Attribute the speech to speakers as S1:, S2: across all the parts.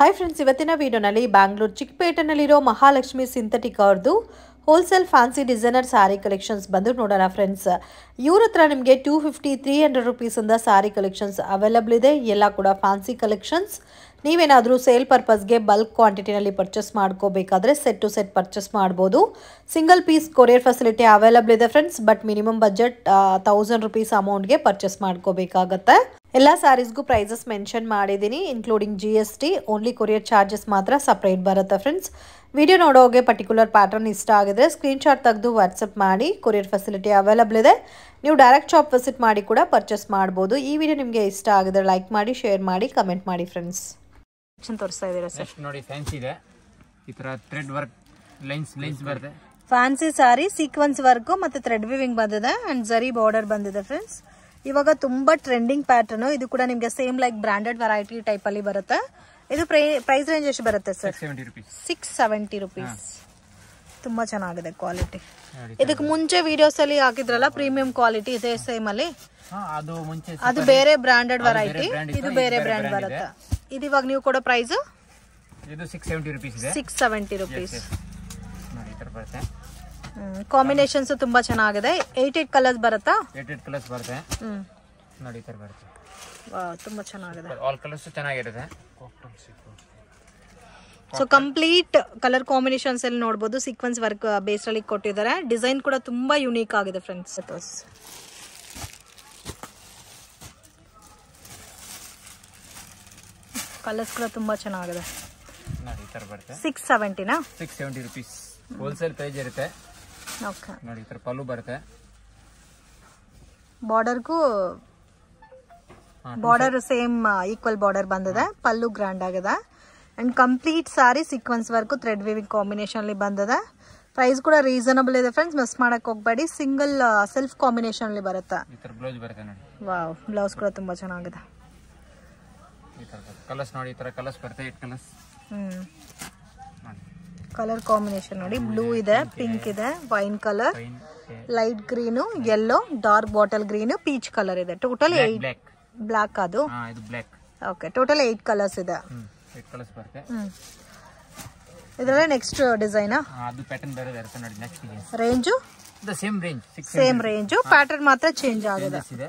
S1: Hi friends, ಇವತ್ತಿನ ವಿಡಿಯೋನಲ್ಲಿ Bangalore ಚಿಕ್ಕಪೇಟೆನಲ್ಲಿರೋ Mahalakshmi synthetic ಅವ್ರದ್ದು wholesale fancy designer sari collections ಬಂದು ನೋಡೋಣ ಫ್ರೆಂಡ್ಸ್. ಇವ್ರ ಹತ್ರ ನಿಮಗೆ 250-300 ರುಪೀಸಿಂದ ಸ್ಯಾರಿ ಕಲೆಕ್ಷನ್ಸ್ ಅವೈಲಬಲ್ ಇದೆ. ಎಲ್ಲ ಕೂಡ ಫ್ಯಾನ್ಸಿ ಕಲೆಕ್ಷನ್ಸ್. ನೀವೇನಾದರೂ ಸೇಲ್ ಪರ್ಪಸ್ಗೆ ಬಲ್ಕ್ ಕ್ವಾಂಟಿಟಿನಲ್ಲಿ ಪರ್ಚೇಸ್ ಮಾಡ್ಕೋಬೇಕಾದ್ರೆ ಸೆಟ್ ಟು ಸೆಟ್ ಪರ್ಚೇಸ್ ಮಾಡ್ಬೋದು. Single piece courier facility available ಇದೆ friends. But minimum budget 1000 rupees ಅಮೌಂಟ್ಗೆ ಪರ್ಚೇಸ್ ಮಾಡ್ಕೋಬೇಕಾಗತ್ತೆ. ಎಲ್ಲ ಸ್ಯಾರೀಸ್ಗೂ ಪ್ರೈಸಸ್ ಮೆನ್ಷನ್ ಮಾಡಿದ್ದೀನಿ, including GST. Only courier charges ಮಾತ್ರ ಸಪ್ರೇಟ್ ಬರುತ್ತೆ ಫ್ರೆಂಡ್ಸ್. ವಿಡಿಯೋ ನೋಡೋಗೆ ಪರ್ಟಿಕ್ಯುಲರ್ ಪ್ಯಾಟರ್ನ್ ಇಷ್ಟ ಆಗಿದ್ರೆ ಸ್ಕ್ರೀನ್ಶಾಟ್ ತೆಗೆದು ವಾಟ್ಸಪ್ ಮಾಡಿ. ಕೊರಿಯರ್ ಫೆಸಿಲಿಟಿ ಅವೈಲಬಲ್ ಇದೆ. ನೀವು ಡೈರೆಕ್ಟ್ ಶಾಪ್ ವಿಸಿಟ್ ಮಾಡಿ ಕೂಡ ಪರ್ಚೇಸ್ ಮಾಡ್ಬೋದು. ಈ ವಿಡಿಯೋ ನಿಮಗೆ ಇಷ್ಟ ಆಗಿದ್ರೆ ಲೈಕ್ ಮಾಡಿ, ಶೇರ್ ಮಾಡಿ, ಕಮೆಂಟ್ ಮಾಡಿ ಫ್ರೆಂಡ್ಸ್. ತೋರಿಸ್ತಾ ಇದ್ದೀರಾ ಸರ್?
S2: ನೋಡಿ, ಫ್ಯಾನ್ಸಿ ಇದೆ. ಈ ತರ ಥ್ರೆಡ್ ವರ್ಕ್ ಲೈನ್ಸ್ ಬರುತ್ತೆ.
S1: ಫ್ಯಾನ್ಸಿ ಸಾರಿ ಸೀಕ್ವೆನ್ಸ್ ವರ್ಕ್ ಮತ್ತೆ ಥ್ರೆಡ್ ವಿವಿಂಗ್ ಬಂದಿದೆ ಅಂಡ್ ಜರಿ ಬಾರ್ಡರ್ ಬಂದಿದೆ ಫ್ರೆಂಡ್ಸ್. ಇವಾಗ ತುಂಬಾ ಟ್ರೆಂಡಿಂಗ್ ಪ್ಯಾಟರ್ನ್. ಇದು ಕೂಡ ನಿಮಗೆ same like branded variety type ಅಲ್ಲಿ ಬರುತ್ತೆ. ಇದು ಪ್ರೈಸ್ ರೇಂಜ್ ಎಷ್ಟು ಬರುತ್ತೆ ಸರ್? 670 ರುಪೀಸ್. ತುಂಬಾ ಚೆನ್ನಾಗಿದೆ ಕ್ವಾಲಿಟಿ. ಇದಕ್ಕೆ ಮುಂಚೆ ವಿಡಿಯೋಸ್ ಅಲ್ಲಿ ಹಾಕಿದ್ರಲ್ಲ ಪ್ರೀಮಿಯಂ ಕ್ವಾಲಿಟಿ ಇದೆ ಸೇಮ್ ಅಲ್ಲಿ, ಅದು ಬೇರೆ ಬ್ರಾಂಡೆಡ್ ವೆರೈಟಿ, ಇದು ಬೇರೆ ಬ್ರಾಂಡ್ ಬರುತ್ತೆ. ಇದು ಇವಾಗ ನೀವು ಕೊಡೋ ಪ್ರೈಸ್
S2: ಇದು 670 ರುಪೀಸ್ ಇದೆ.
S1: 670 ರುಪೀಸ್.
S2: ನೋಡಿ, ಈ ತರ ಬರುತ್ತೆ.
S1: ಕಾಂಬಿನೇಷನ್ಸ್ ತುಂಬಾ ಚೆನ್ನಾಗಿದೆ. 8 ಕಲರ್ಸ್ ಬರುತ್ತಾ? 8
S2: ಕಲರ್ಸ್ ಬರುತ್ತೆ. ನೋಡಿ, ಈ ತರ ಬರುತ್ತೆ.
S1: ವಾವ್, ತುಂಬಾ ಚೆನ್ನಾಗಿದೆ.
S2: ಆಲ್ ಕಲರ್ಸ್ ಚೆನ್ನಾಗಿರುತ್ತೆ.
S1: ಸೊ ಕಂಪ್ಲೀಟ್ ಕಲರ್ ಕಾಂಬಿನೇಷನ್ಸ್ ಅಲ್ಲಿ ನೋಡಬಹುದು. ಸೀಕ್ವೆನ್ಸ್ ವರ್ಕ್ ಬೇಸ್ ಅಲ್ಲಿ ಕೊಟ್ಟಿದ್ದಾರೆ. ಡಿಸೈನ್ ಕೂಡ ತುಂಬಾ ಯೂನಿಕ್ ಆಗಿದೆ ಫ್ರೆಂಡ್ಸ್. ಕಲರ್ಸ್ ಕೂಡ ತುಂಬಾ ಚೆನ್ನಾಗಿದೆ.
S2: ನೋಡಿ, ಈ ತರ ಬರುತ್ತೆ.
S1: 670 ನಾ?
S2: 670 ರುಪೀಸ್ ಹೋಲ್ಸೇಲ್ ಪ್ರೈಸ್ ಇರುತ್ತೆ.
S1: ಓಕೆ.
S2: ನೋಡಿ, ಈ ತರ ಪಲ್ಲು ಬರುತ್ತೆ.
S1: ಬಾರ್ಡರ್ ಸೇಮ್ ಈಕ್ವಲ್ ಬಾರ್ಡರ್ ಬಂದಿದೆ. ಪಲ್ಲು ಗ್ರ್ಯಾಂಡ್ ಆಗಿದೆ and complete sorry sequence work thread viewing combination ಅಲ್ಲಿ ಬಂದಿದೆ. ಪ್ರೈಸ್ ಕೂಡ ರೀಸನಬಲ್ ಇದೆ ಫ್ರೆಂಡ್ಸ್. ಮಿಸ್ ಮಾಡಕ್ ಹೋಗ್ಬೇಡಿ. ಸಿಂಗಲ್ ಸೆಲ್ಫ್ ಕಾಂಬಿನೇಷನ್ ಅಲ್ಲಿ ಬರುತ್ತೆ.
S2: ಈ ತರ ಬ್ಲೌಸ್ ಬರುತ್ತೆ ನೋಡಿ.
S1: ವಾವ್, ಬ್ಲೌಸ್ ಕೂಡ ತುಂಬಾ ಚೆನ್ನಾಗಿದೆ.
S2: ಈ ತರ ಕಲರ್ಸ್ ನೋಡಿ, ಈ ತರ ಕಲರ್ಸ್ ಬರುತ್ತೆ. 8 ಕಲರ್ಸ್.
S1: ಕಲರ್ ಕಾಂಬಿನೇಷನ್ ನೋಡಿ, ಬ್ಲೂ ಇದೆ, ಪಿಂಕ್ ಇದೆ, wine colour, light green, yellow, dark bottle green, peach colour ಇದೆ. Total 8 black. ಅದು ಓಕೆ. ಟೋಟಲ್ 8 ಕಲರ್ಸ್ ಇದೆ.
S2: 8 ಕಲರ್ಸ್ ಬರುತ್ತೆ.
S1: ಇದರಲ್ಲಿ ನೆಕ್ಸ್ಟ್ ಡಿಸೈನ್
S2: ಅದು ಪ್ಯಾಟರ್ನ್ ಬೇರೆ ಇರುತ್ತೆ ನೋಡಿ. Next
S1: range same range, pattern ಮಾತ್ರ ಚೇಂಜ್ ಆಗಿದೆ.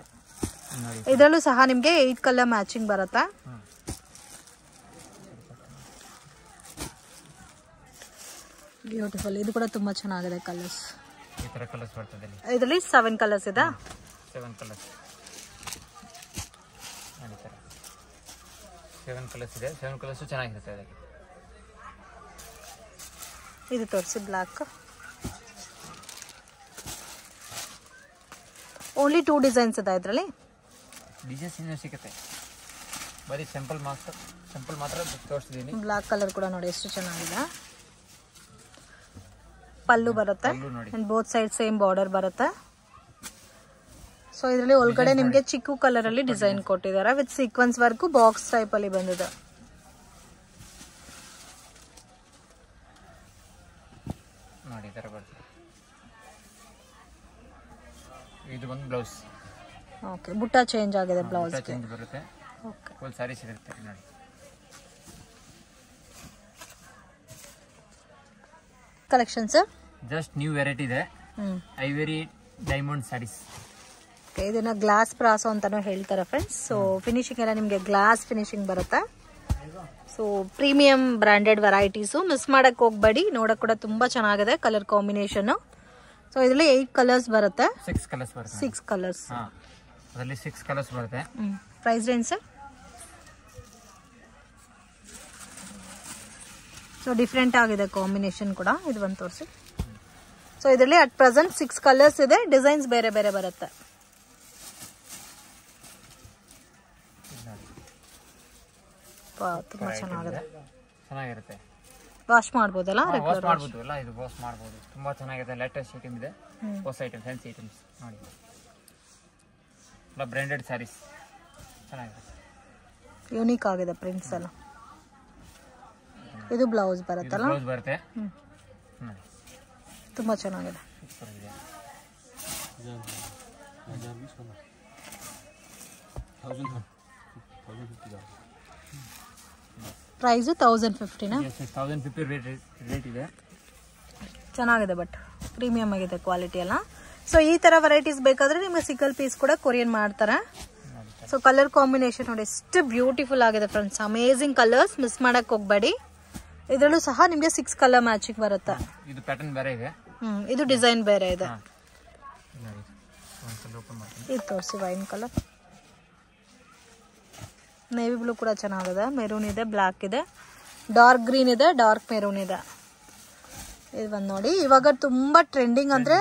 S1: ಇದರಲ್ಲೂ ಸಹ ನಿಮಗೆ 8 ಕಲರ್ ಮ್ಯಾಚಿಂಗ್ ಬರುತ್ತೆ. ಬ್ಯೂಟಿಫುಲ್. ಇದು ಕೂಡ ತುಂಬಾ ಚೆನ್ನಾಗಿದೆ ಕಲರ್ಸ್.
S2: ಈ ತರ ಕಲರ್ಸ್ ಬರ್ತದೆ.
S1: ಇದರಲ್ಲಿ 7 ಕಲರ್ಸ್ ಇದೆ.
S2: 7 ಕಲರ್ಸ್. 7 ಕಲರ್ಸ್ ಇದೆ. 7 ಕಲರ್ಸ್ ಚೆನ್ನಾಗಿರುತ್ತೆ. ಅದಕ್ಕೆ
S1: ಇದು ತೋರಿಸಿ ಬ್ಲಾಕ್. ಓನ್ಲಿ 2 ಡಿಸೈನ್ಸ್ ಇದೆ ಇದರಲ್ಲಿ.
S2: ಡಿಸೈನ್ಸ್ ಇನ್ನೂ ಸಿಗುತ್ತೆ. ಬರೀ ಸಿಂಪಲ್ ಮಾತ್ರ ತೋರಿಸ್ತಿದ್ದೀನಿ.
S1: ಬ್ಲಾಕ್ ಕಲರ್ ಕೂಡ ನೋಡಿ ಎಷ್ಟು ಚೆನ್ನಾಗಿದೆ. ಪಲ್ಲು ಬರುತ್ತೆ and both side same border ಬರುತ್ತೆ. ಸೊ ಇದರಲ್ಲಿ ಒಳಗಡೆ ನಿಮಗೆ ಚಿಕ್ಕು ಕಲರ್ ಅಲ್ಲಿ ಡಿಸೈನ್ ಕೊಟ್ಟಿದ್ದಾರೆ with sequins work box type ಅಲ್ಲಿ ಬಂದಿದೆ.
S2: ನೋಡಿ, ಈ ತರ ಬರುತ್ತೆ. ಇದು ಒಂದು ಬ್ಲೌಸ್.
S1: ಓಕೆ. ಬುಟ್ಟ ಚೇಂಜ್ ಆಗಿದೆ. ಬ್ಲೌಸ್
S2: ಚೇಂಜ್ ಬರುತ್ತೆ. ಓಕೆ. ಫುಲ್ ಸಾರಿ ಸಿಗುತ್ತೆ ನೋಡಿ.
S1: Collection sir
S2: just new variety ಇದೆ. Ivory diamond sarees.
S1: ಇದನ್ನ ಗ್ಲಾಸ್ ಪ್ರಾಸೋ ಅಂತಾನು ಹೇಳ್ತಾರೆ ಫ್ರೆಂಡ್ಸ್. ಸೊ ಫಿನಿಶಿಂಗ್ ಎಲ್ಲ ನಿಮಗೆ ಗ್ಲಾಸ್ ಫಿನಿಶಿಂಗ್ ಬರುತ್ತೆ. So premium branded varieties. Miss ಮಾಡಕ್ ಹೋಗ್ಬೇಡಿ. ನೋಡಕ್ ಕೂಡ ತುಂಬಾ ಚೆನ್ನಾಗಿದೆ ಕಲರ್ ಕಾಂಬಿನೇಷನ್. ಸೊ ಇದರಲ್ಲಿ 8 ಕಲರ್ಸ್ ಬರುತ್ತೆ.
S2: 6 ಕಲರ್ಸ್ ಬರುತ್ತೆ.
S1: 6 ಕಲರ್ಸ್.
S2: ಅದರಲ್ಲಿ 6 ಕಲರ್ಸ್ ಬರುತ್ತೆ.
S1: Price range sir? So different ಆಗಿದೆ ಕಾಂಬಿನೇಷನ್ ಕೂಡ. ಇದು ಒಂದು ತೋರಿಸಿ. ಸೊ ಇದರಲ್ಲಿ ಅಟ್ ಪ್ರೆಸೆಂಟ್ 6 ಕಲರ್ಸ್ ಇದೆ. ಡಿಸೈನ್ಸ್ ಬೇರೆ ಬೇರೆ ಬರುತ್ತೆ. ತುಂಬಾ
S2: ಚೆನ್ನಾಗಿರುತ್ತೆ.
S1: ವಾಶ್ ಮಾಡ್ಬೋದಲ್ಲ?
S2: ವಾಶ್ ಮಾಡ್ಬೋದು. ಎಲ್ಲ ಇದು ವಾಶ್ ಮಾಡ್ಬೋದು. ತುಂಬಾ ಚೆನ್ನಾಗಿದೆ. ಲೇಟೆಸ್ಟ್ ಐಟಮ್ ಇದೆ. ಹೊಸ ಐಟಮ್, ಫ್ಯಾನ್ಸಿ ಐಟಮ್ಸ್ ನೋಡಿ. ಎಲ್ಲ ಬ್ರಾಂಡೆಡ್ ಸ್ಯಾರೀಸ್ ಚೆನ್ನಾಗಿದೆ.
S1: ಯೂನಿಕ್ ಆಗಿದೆ ಪ್ರಿಂಟ್ಸ್ ಎಲ್ಲ. ಇದು ಬ್ಲೌಸ್ ಬರುತ್ತಲ್ಲ?
S2: ಬ್ಲೌಸ್ ಬರುತ್ತೆ.
S1: ತುಂಬಾ ಚೆನ್ನಾಗಿದೆ. ಪ್ರೈಸು 1050ನಾ?
S2: 1050 ರೇಟ್ ಇದೆ.
S1: ಚೆನ್ನಾಗಿದೆ, ಬಟ್ ಪ್ರೀಮಿಯಮ್ ಆಗಿದೆ ಕ್ವಾಲಿಟಿ ಎಲ್ಲ. ಸೊ ಈ ತರ ವೆರೈಟೀಸ್ ಬೇಕಾದ್ರೆ ನಿಮ್ಗೆ ಸಿಂಗಲ್ ಪೀಸ್ ಕೂಡ ಕೊರಿಯರ್ ಮಾಡ್ತಾರೆ. ಸೊ ಕಲರ್ ಕಾಂಬಿನೇಷನ್ ನೋಡಿ ಎಷ್ಟು ಬ್ಯೂಟಿಫುಲ್ ಆಗಿದೆ ಫ್ರೆಂಡ್ಸ್, ಅಮೇಜಿಂಗ್ ಕಲರ್ಸ್, ಮಿಸ್ ಮಾಡಕ್ ಹೋಗ್ಬೇಡಿ. ಇದರಲ್ಲೂ ಸಹ ನಿಮ್ಗೆ 6 ಕಲರ್ ಮ್ಯಾಚಿಂಗ್ ಬರುತ್ತೆ.
S2: ಇದು ಪ್ಯಾಟರ್ನ್ ಬೇರೆ ಇದೆ,
S1: ಇದು ಡಿಸೈನ್ ಬೇರೆ ಇದೆ. ಇದು ತೋರಿಸಿ ವೈನ್ ಕಲರ್, ನೇವಿ ಬ್ಲೂ ಕೂಡ ಚೆನ್ನಾಗಿದೆ, ಮೆರೂನ್ ಇದೆ, ಬ್ಲ್ಯಾಕ್ ಇದೆ, ಡಾರ್ಕ್ ಗ್ರೀನ್ ಇದೆ, ಡಾರ್ಕ್ ಮೆರೂನ್ ಇದೆ. ಇದು ಬಂದು ನೋಡಿ, ಇವಾಗ ತುಂಬಾ ಟ್ರೆಂಡಿಂಗ್ ಅಂದ್ರೆ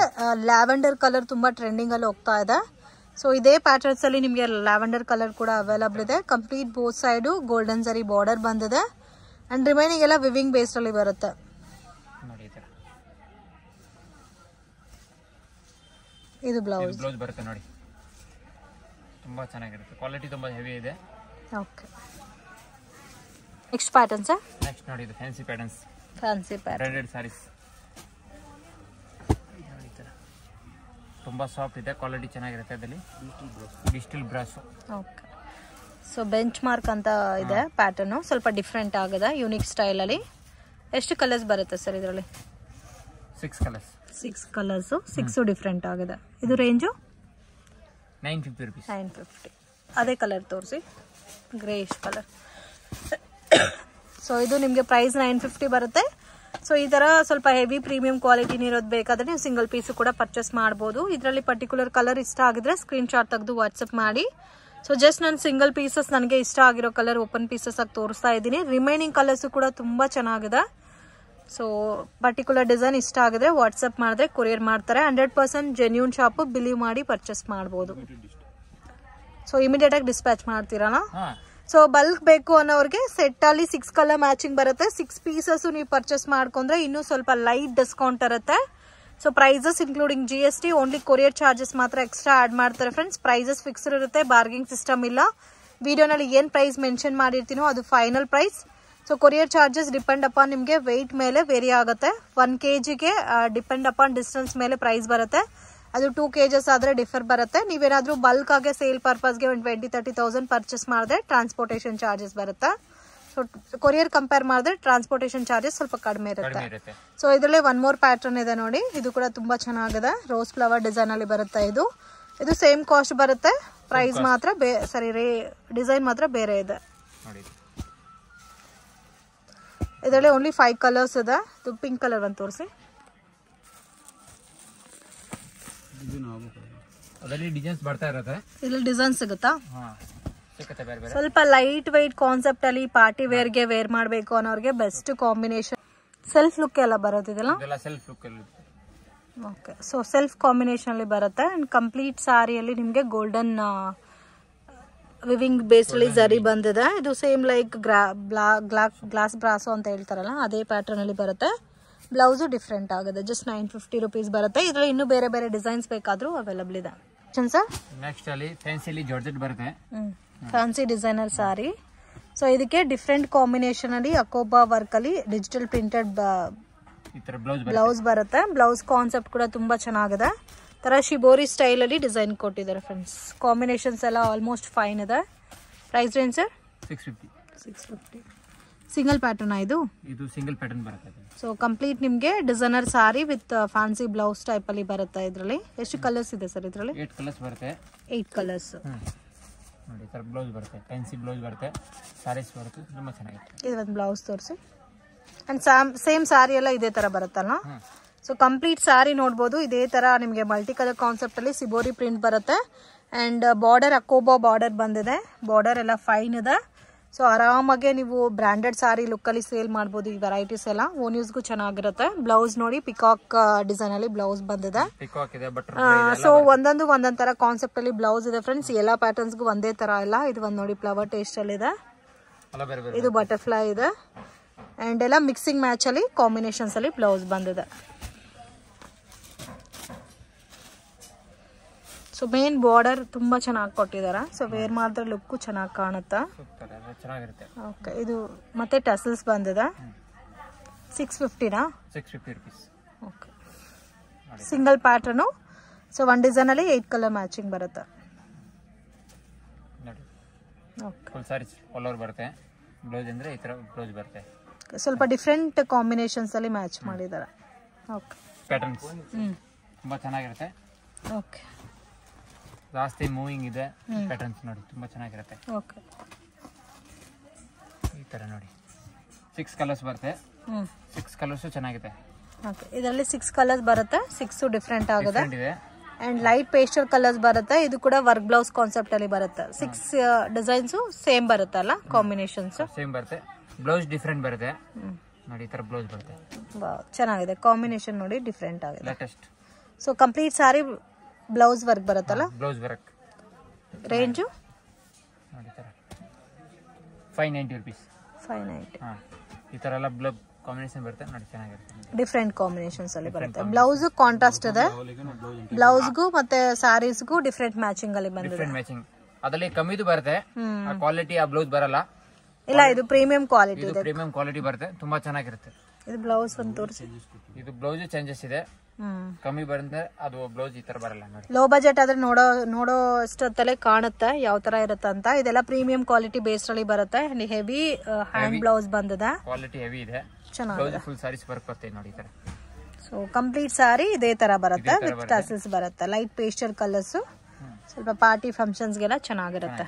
S1: ಲ್ಯಾವೆಂಡರ್ ಕಲರ್ ತುಂಬಾ ಟ್ರೆಂಡಿಂಗ್ ಅಲ್ಲಿ ಹೋಗ್ತಾ ಇದೆ. ಸೊ ಇದೇ ಪ್ಯಾಟರ್ನ್ಸ್ ಅಲ್ಲಿ ನಿಮಗೆ ಲ್ಯಾವೆಂಡರ್ ಕಲರ್ ಕೂಡ ಅವೈಲಬಲ್ ಇದೆ. ಕಂಪ್ಲೀಟ್ ಬೋತ್ ಸೈಡ್ ಗೋಲ್ಡನ್ ಸರಿ ಬಾರ್ಡರ್ ಬಂದಿದೆ ಅಂಡ್ ರಿಮೈನಿಂಗ್ ಎಲ್ಲ ವಿವಿಂಗ್ ಬೇಸ್ ಅಲ್ಲಿ ಬರುತ್ತೆ. ಇದು ಬ್ಲೌಸ್
S2: ಬರುತ್ತೆ ನೋಡಿ, ತುಂಬಾ ಚೆನ್ನಾಗಿರುತ್ತೆ, ಕ್ವಾಲಿಟಿ ತುಂಬಾ ಹೆವಿ ಇದೆ.
S1: Okay, next pattern sir.
S2: Next ನೋಡಿ, ಇದು fancy patterns,
S1: fancy pattern
S2: branded saris. ತುಂಬಾ ಸಾಫ್ಟ್ ಇದೆ, ಕ್ವಾಲಿಟಿ ಚೆನ್ನಾಗಿರುತ್ತೆ. ಅದರಲ್ಲಿ digital brasso.
S1: Okay, so benchmark ಅಂತ ಇದೆ ಪ್ಯಾಟರ್ನ್, ಸ್ವಲ್ಪ ಡಿಫ್ರೆಂಟ್ ಆಗಿದೆ, ಯೂನಿಕ್ ಸ್ಟೈಲ್ ಅಲ್ಲಿ. ಎಷ್ಟು ಕಲರ್ಸ್ ಬರುತ್ತೆ ಸರ್ ಇದರಲ್ಲಿ?
S2: 6 ಕಲರ್ಸ್.
S1: 6 ಕಲರ್ಸ್, 6 ಡಿಫ್ರೆಂಟ್ ಆಗಿದೆ. ಇದು ರೇಂಜು
S2: 950 rupees.
S1: 950. ಅದೇ ಕಲರ್ ತೋರಿಸಿ, ಗ್ರೇಷ್ ಕಲರ್. ಸೊ ಇದು ನಿಮಗೆ ಪ್ರೈಸ್ 950 ಬರುತ್ತೆ. ಸೊ ಈ ತರ ಸ್ವಲ್ಪ ಹೆವಿ ಪ್ರೀಮಿಯಂ ಕ್ವಾಲಿಟಿ ಇರೋದು ಬೇಕಾದ್ರೆ ನೀವು ಸಿಂಗಲ್ ಪೀಸ್ ಕೂಡ ಪರ್ಚೇಸ್ ಮಾಡಬಹುದು. ಇದರಲ್ಲಿ ಪರ್ಟಿಕ್ಯುಲರ್ ಕಲರ್ ಇಷ್ಟ ಆಗಿದ್ರೆ ಸ್ಕ್ರೀನ್ ಶಾಟ್ ತೆಗೆದು ವಾಟ್ಸ್ಆಪ್ ಮಾಡಿ. ಸೊ ಜಸ್ಟ್ ನಾನು ಸಿಂಗಲ್ ಪೀಸಸ್ ನನಗೆ ಇಷ್ಟ ಆಗಿರೋ ಕಲರ್ ಓಪನ್ ಪೀಸಸ್ ಆಗಿ ತೋರಿಸ್ತಾ ಇದ್ದೀನಿ. ರಿಮೈನಿಂಗ್ ಕಲರ್ಸ್ ಕೂಡ ತುಂಬಾ ಚೆನ್ನಾಗಿದೆ. ಸೊ ಪರ್ಟಿಕ್ಯುಲರ್ ಡಿಸೈನ್ ಇಷ್ಟ ಆಗಿದ್ರೆ ವಾಟ್ಸ್ಆಪ್ ಮಾಡಿದ್ರೆ ಕೊರಿಯರ್ ಮಾಡ್ತಾರೆ. 100% ಜೆನ್ಯೂನ್ ಶಾಪ್, ಬಿಲೀವ್ ಮಾಡಿ ಪರ್ಚೇಸ್ ಮಾಡಬಹುದು. ಸೊ ಇಮಿಡಿಯೇಟ್ ಆಗಿ ಡಿಸ್ಪ್ಯಾಚ್ ಮಾಡ್ತೀರಾ? ಸೊ ಬಲ್ಕ್ ಬೇಕು ಅನ್ನೋರಿಗೆ ಸೆಟ್ ಅಲ್ಲಿ 6 ಕಲರ್ ಮ್ಯಾಚಿಂಗ್ ಬರುತ್ತೆ. 6 ಪೀಸಸ್ ನೀವು ಪರ್ಚೇಸ್ ಮಾಡ್ಕೊಂಡ್ರೆ ಇನ್ನೂ ಸ್ವಲ್ಪ ಲೈಟ್ ಡಿಸ್ಕೌಂಟ್ ಇರುತ್ತೆ. So prices including GST, only courier charges ಮಾತ್ರ ಎಕ್ಸ್ಟ್ರಾ ಆಡ್ ಮಾಡ್ತಾರೆ ಫ್ರೆಂಡ್ಸ್. ಪ್ರೈಸಸ್ ಫಿಕ್ಸ್ಡ್ ಇರುತ್ತೆ, ಬಾರ್ಗಿಂಗ್ ಸಿಸ್ಟಮ್ ಇಲ್ಲ. ವಿಡಿಯೋನಲ್ಲಿ ಏನ್ ಪ್ರೈಸ್ ಮೆನ್ಷನ್ ಮಾಡಿರ್ತೀನೋ ಅದು final price. So courier charges depend upon ನಿಮಗೆ ವೆಯ್ಟ್ ಮೇಲೆ ವೇರಿ ಆಗುತ್ತೆ. 1 kgಗೆ ಡಿಪೆಂಡ್ ಅಪಾನ್ ಡಿಸ್ಟೆನ್ಸ್ ಮೇಲೆ ಪ್ರೈಸ್ ಬರುತ್ತೆ. ಅದು 2 kgs ಆದ್ರೆ ಡಿಫರ್ ಬರುತ್ತೆ. ನೀವೇನಾದ್ರೂ ಬಲ್ಕ್ ಆಗಿ ಸೇಲ್ ಪರ್ಪಸ್ಗೆ 20,000-30,000 ಪರ್ಚೇಸ್ ಮಾಡಿದ್ರೆ ಟ್ರಾನ್ಸ್ಪೋರ್ಟೇಷನ್ ಚಾರ್ಜಸ್ ಬರುತ್ತೆ. ಸೊ ಕೊರಿಯರ್ ಕಂಪೇರ್ ಮಾಡಿದ್ರೆ ಟ್ರಾನ್ಸ್ಪೋರ್ಟೇಷನ್ ಚಾರ್ಜಸ್ ಸ್ವಲ್ಪ ಕಡಿಮೆ ಇರುತ್ತೆ. ಸೊ ಇದರಲ್ಲಿ 1 more ಪ್ಯಾಟರ್ನ್ ಇದೆ ನೋಡಿ, ಇದು ಕೂಡ ತುಂಬಾ ಚೆನ್ನಾಗಿದೆ. ರೋಸ್ ಫ್ಲವರ್ ಡಿಸೈನ್ ಅಲ್ಲಿ ಬರುತ್ತೆ. ಇದು ಸೇಮ್ ಕಾಸ್ಟ್ ಬರುತ್ತೆ, ಪ್ರೈಸ್ ಮಾತ್ರ ಡಿಸೈನ್ ಮಾತ್ರ ಬೇರೆ ಇದೆ. ಇದರಲ್ಲಿ ಓನ್ಲಿ 5 ಕಲರ್ಸ್ ಇದೆ. ಇದು ಪಿಂಕ್ ಕಲರ್ ಒಂದು ತೋರಿಸಿ.
S2: ಅದರಲ್ಲಿ ಡಿಸೈನ್ಸ್ ಬರ್ತಾ ಇರುತ್ತೆ.
S1: ಇದರಲ್ಲಿ ಡಿಸೈನ್ ಸಿಗುತ್ತಾ? ಸ್ವಲ್ಪ ಲೈಟ್ ವೈಟ್ ಕಾನ್ಸೆಪ್ಟ್ ಅಲ್ಲಿ ಪಾರ್ಟಿ ವೇರ್ ಗೆ ವೇರ್ ಮಾಡಬೇಕು ಅನ್ನೋರಿಗೆ ಬೆಸ್ಟ್ ಕಾಂಬಿನೇಷನ್. ಸೆಲ್ಫ್ ಲುಕ್ ಎಲ್ಲ ಬರೋದಿದೆಲ್ಲ. ಓಕೆ, ಸೊ ಸೆಲ್ಫ್ ಕಾಂಬಿನೇಷನ್ ಅಲ್ಲಿ ಬರುತ್ತೆ. ಅಂಡ್ ಕಂಪ್ಲೀಟ್ ಸಾರಿಯಲ್ಲಿ ನಿಮಗೆ ಗೋಲ್ಡನ್ ವಿವಿಂಗ್ ಬೇಸ್ ಅಲ್ಲಿ ಜರಿ ಬಂದಿದೆ. ಇದು ಸೇಮ್ ಲೈಕ್ ಗ್ಲಾಸ್ ಬ್ರಾಸೋ ಅಂತ ಹೇಳ್ತಾರಲ್ಲ ಅದೇ ಪ್ಯಾಟರ್ನ್ ಅಲ್ಲಿ ಬರುತ್ತೆ. ಬ್ಲೌಸು ಡಿಫ್ರೆಂಟ್ ಆಗಿದೆ. ಜಸ್ಟ್ 950 rupees ಬರುತ್ತೆ. ಇದರಲ್ಲಿ ಇನ್ನೂ ಬೇರೆ ಬೇರೆ ಡಿಸೈನ್ಸ್ ಬೇಕಾದ್ರೂ ಅವೈಲಬಲ್ ಇದೆ.
S2: ನೆಕ್ಸ್ಟ್ ಅಲ್ಲಿ ಫ್ಯಾನ್ಸಿ ಜಾರ್ಜೆಟ್ ಬರುತ್ತೆ,
S1: ಫ್ಯಾನ್ಸಿ ಡಿಸೈನರ್ ಸಾರಿ. ಸೊ ಇದಕ್ಕೆ ಡಿಫ್ರೆಂಟ್ ಕಾಂಬಿನೇಷನ್ ಅಲ್ಲಿ ಅಕೋಬಾ ವರ್ಕ್ ಅಲ್ಲಿ ಡಿಜಿಟಲ್ ಪ್ರಿಂಟೆಡ್ ಬ್ಲೌಸ್ ಬರುತ್ತೆ. ಬ್ಲೌಸ್ ಕಾನ್ಸೆಪ್ಟ್ ಕೂಡ ತುಂಬಾ ಚೆನ್ನಾಗಿದೆ. ತರ ಶಿಬೋರಿ ಸ್ಟೈಲ್ ಅಲ್ಲಿ ಡಿಸೈನ್ ಕೊಟ್ಟಿದ್ದಾರೆ ಫ್ರೆಂಡ್ಸ್. ಕಾಂಬಿನೇಷನ್ಸ್ ಎಲ್ಲ ಆಲ್ಮೋಸ್ಟ್ ಫೈನ್ ಇದೆ. Price range sir 650. Single pattern ಇದು
S2: ಸಿಂಗಲ್ ಪ್ಯಾಟರ್ನ್ ಬರುತ್ತೆ.
S1: ಸೊ ಕಂಪ್ಲೀಟ್ ನಿಮಗೆ designer sari with fancy blouse type ಅಲ್ಲಿ ಬರುತ್ತೆ. ಇದರಲ್ಲಿ ಎಷ್ಟು ಕಲರ್ಸ್ ಇದೆ ಸರ್? ಇದರಲ್ಲಿ
S2: 8 ಕಲರ್ಸ್ ಬರುತ್ತೆ.
S1: 8 ಕಲರ್ಸ್
S2: ನೋಡಿ. ಸರ್ ಬ್ಲೌಸ್ ಬರುತ್ತೆ, ಫ್ಯಾನ್ಸಿ ಬ್ಲೌಸ್ ಬರುತ್ತೆ, ಸಾರೀಸ್ ಬರುತ್ತೆ, ತುಂಬಾ ಚೆನ್ನಾಗಿದೆ.
S1: ಇದು ಒಂದು ಬ್ಲೌಸ್ ತೋರಿಸಿ. ಅಂಡ್ ಸೇಮ್ ಸಾರಿ ಎಲ್ಲ ಇದೇ ತರ ಬರುತ್ತಲ್ಲ. ಸೊ ಕಂಪ್ಲೀಟ್ ಸಾರಿ ನೋಡ್ಬೋದು. ಇದೇ ತರ ನಿಮಗೆ ಮಲ್ಟಿ ಕಲರ್ ಕಾನ್ಸೆಪ್ಟ್ ಅಲ್ಲಿ ಸಿಬೋರಿ ಪ್ರಿಂಟ್ ಬರುತ್ತೆ. ಅಂಡ್ ಬಾರ್ಡರ್ ಅಕೋಬಾ ಬಾರ್ಡರ್ ಬಂದಿದೆ. ಬಾರ್ಡರ್ ಎಲ್ಲ ಫೈನ್ ಇದೆ. ಸೊ ಆರಾಮಾಗೆ ನೀವು ಬ್ರಾಂಡೆಡ್ ಸಾರಿ ಲುಕ್ ಅಲ್ಲಿ ಸೇಲ್ ಮಾಡಬಹುದು. ಈ ವೆರೈಟೀಸ್ ಎಲ್ಲ ಓನ್ ಯೂಸ್ಗೂ ಚೆನ್ನಾಗಿರುತ್ತೆ. ಬ್ಲೌಸ್ ನೋಡಿ, ಪಿಕಾಕ್ ಡಿಸೈನ್ ಅಲ್ಲಿ ಬ್ಲೌಸ್ ಬಂದಿದೆ. ಸೊ ಒಂದೊಂದ್ ತರ ಕಾನ್ಸೆಪ್ಟ್ ಅಲ್ಲಿ ಬ್ಲೌಸ್ ಇದೆ ಫ್ರೆಂಡ್ಸ್. ಎಲ್ಲಾ ಪ್ಯಾಟರ್ನ್ಸ್ಗೂ ಒಂದೇ ತರ ಇಲ್ಲ. ಇದು ಒಂದು ನೋಡಿ ಫ್ಲವರ್ ಟೇಸ್ಟ್ ಅಲ್ಲಿ ಇದೆ. ಇದು ಬಟರ್ಫ್ಲೈ ಇದೆ. ಅಂಡ್ ಎಲ್ಲ ಮಿಕ್ಸಿಂಗ್ ಮ್ಯಾಚ್ ಅಲ್ಲಿ ಕಾಂಬಿನೇಷನ್ಸ್ ಅಲ್ಲಿ ಬ್ಲೌಸ್ ಬಂದಿದೆ. ಸೊ ಮೇನ್ ಬಾರ್ಡರ್ ತುಂಬಾ ಚೆನ್ನಾಗಿ ಕೊಟ್ಟಿದ್ದಾರೆ. ಸೊ ವೇರ್ ಮಾಡಿದ್ರೆ ಲುಕ್ ಚೆನ್ನಾಗಿ ಕಾಣುತ್ತಾ. ಓಕೆ, ಇದು ಮತ್ತೆ ಟಸಲ್ಸ್ ಬಂದಿದೆ. 650ನಾ?
S2: 650 rupees.
S1: Okay, single pattern. So 1 design ಅಲ್ಲಿ 8 ಕಲರ್ ಮ್ಯಾಚಿಂಗ್ ಬರುತ್ತೆ.
S2: ಓಕೆ, ಫುಲ್ ಸಾರಿ ಆಲ್ ಓವರ್ ಬರುತ್ತೆ. ಬ್ಲೌಸ್ ಅಂದರೆ ಈ ಥರ ಬ್ಲೌಸ್ ಬರುತ್ತೆ.
S1: ಸ್ವಲ್ಪ ಡಿಫ್ರೆಂಟ್ ಕಾಂಬಿನೇಷನ್ಸ್ ಅಲ್ಲಿ ಮ್ಯಾಚ್ ಮಾಡಿದ್ದಾರೆ. ಓಕೆ,
S2: ಪ್ಯಾಟರ್ನ್ಸ್ ತುಂಬ ಚೆನ್ನಾಗಿರುತ್ತೆ.
S1: ಓಕೆ,
S2: ಜಾಸ್ತಿ ಮೂವಿಂಗ್ ಇದೆ ಪ್ಯಾಟರ್ನ್ಸ್ ನೋಡಿ, ತುಂಬ ಚೆನ್ನಾಗಿರುತ್ತೆ.
S1: ಓಕೆ,
S2: ಈ ಥರ ನೋಡಿ 6 ಕಲರ್ಸ್ ಬರುತ್ತೆ. 6 ಕಲರ್ಸು ಚೆನ್ನಾಗಿದೆ.
S1: ಓಕೆ, ಇದರಲ್ಲಿ 6 ಕಲರ್ಸ್ ಬರುತ್ತೆ. 6 ಡಿಫ್ರೆಂಟ್ ಆಗಿದೆ
S2: ಇದೆ
S1: ಅಂಡ್ ಲೈಟ್ ಪೇಸ್ಟಲ್ ಕಲರ್ಸ್ ಬರುತ್ತೆ. ಇದು ಕೂಡ ವರ್ಕ್ ಬ್ಲೌಸ್ ಕಾನ್ಸೆಪ್ಟ್ ಅಲ್ಲಿ ಬರುತ್ತೆ. 6 ಡಿಸೈನ್ಸ್ ಸೇಮ್ ಬರುತ್ತೆ ಅಲ್ಲ, ಕಾಂಬಿನೇಷನ್ಸ್
S2: ಸೇಮ್ ಬರುತ್ತೆ. ಬ್ಲೌಸ್ ಡಿಫ್ರೆಂಟ್ ಬರುತ್ತೆ ನೋಡಿ, ಈ ತರ ಬ್ಲೌಸ್ ಬರುತ್ತೆ.
S1: ಚೆನ್ನಾಗಿದೆ ಕಾಂಬಿನೇಷನ್ ನೋಡಿ, ಡಿಫ್ರೆಂಟ್ ಆಗಿದೆ,
S2: ಲೇಟೆಸ್ಟ್.
S1: ಸೊ ಕಂಪ್ಲೀಟ್ ಸಾರಿ ಬ್ಲೌಸ್ ವರ್ಕ್ ಬರುತ್ತಲ್ಲ.
S2: ಬ್ಲೌಸ್ ವರ್ಕ್
S1: ರೇಂಜು
S2: ನೋಡಿ, ಈ ತರ 590 rupees.
S1: 590.
S2: ಈ ತರ ಎಲ್ಲ ಬ್ಲೌಸ್ ಕಾಂಬಿನೇಷನ್ ಬರುತ್ತೆ ನೋಡಿ, ಚೆನ್ನಾಗಿರುತ್ತೆ.
S1: ಡಿಫ್ರೆಂಟ್ ಕಾಂಬಿನೇಷನ್ಸ್ ಅಲ್ಲಿ ಬರುತ್ತೆ. ಬ್ಲೌಸ್ ಕಾಂಟ್ರಾಸ್ಟ್ ಇದೆ, ಬ್ಲೌಸ್ಗೂ ಮತ್ತೆ ಸ್ಯಾರೀಸ್ಗೂ ಡಿಫ್ರೆಂಟ್ ಮ್ಯಾಚಿಂಗ್ ಅಲ್ಲಿ ಬಂದಿದೆ.
S2: ಡಿಫ್ರೆಂಟ್ ಮ್ಯಾಚಿಂಗ್ ಅದರಲ್ಲಿ ಕಮ್ಮಿದು ಬರುತ್ತೆ, ಆ ಕ್ವಾಲಿಟಿ ಆ ಬ್ಲೌಸ್ ಬರಲ್ಲ.
S1: ಇಲ್ಲ, ಇದು ಪ್ರೀಮಿಯಂ ಕ್ವಾಲಿಟಿ ಇದೆ.
S2: ಪ್ರೀಮಿಯಂ ಕ್ವಾಲಿಟಿ ಬರುತ್ತೆ, ತುಂಬಾ ಚೆನ್ನಾಗಿರುತ್ತೆ.
S1: ಇದು ಬ್ಲೌಸ್ ಒಂದು ತೋರಿಸಿ.
S2: ಇದು ಬ್ಲೌಸ್ ಚೇಂಜಸ್ ಇದೆ, ಕಮ್ಮಿ ಬರುತ್ತೆ. ಅದು ಬ್ಲೌಸ್ ಈ ತರ ಬರಲ್ಲ ನೋಡಿ.
S1: ಲೋ ಬಜೆಟ್ ಆದ್ರೆ ನೋಡೋ ಅಷ್ಟೊತ್ತಲ್ಲೇ ಕಾಣುತ್ತೆ ಯಾವ ತರ ಇರುತ್ತೆ ಅಂತ. ಇದೆಲ್ಲ ಪ್ರೀಮಿಯಂ ಕ್ವಾಲಿಟಿ ಬೇಸ್ ಅಲ್ಲಿ ಬರುತ್ತೆ. ಹೆವಿ ಹ್ಯಾಂಡ್ ಬ್ಲೌಸ್ ಬಂದಿದೆ,
S2: ಕ್ವಾಲಿಟಿ ಹೆವಿ ಇದೆ.
S1: ಚೆನ್ನಾಗಿದೆ.
S2: ಫುಲ್ ಸಾರೀಸ್ ವರ್ಕ್ ಬರುತ್ತೆ ನೋಡಿ, ಈ ತರ.
S1: ಸೊ ಕಂಪ್ಲೀಟ್ ಸಾರಿ ಇದೇ ತರ ಬರುತ್ತೆ, ವಿತ್ ಟಸಲ್ಸ್ ಬರುತ್ತೆ. ಲೈಟ್ ಪೇಸ್ಟಲ್ ಕಲರ್ಸ್, ಸ್ವಲ್ಪ ಪಾರ್ಟಿ ಫಂಕ್ಷನ್ಸ್ಗೆಲ್ಲ ಚೆನ್ನಾಗಿರುತ್ತೆ.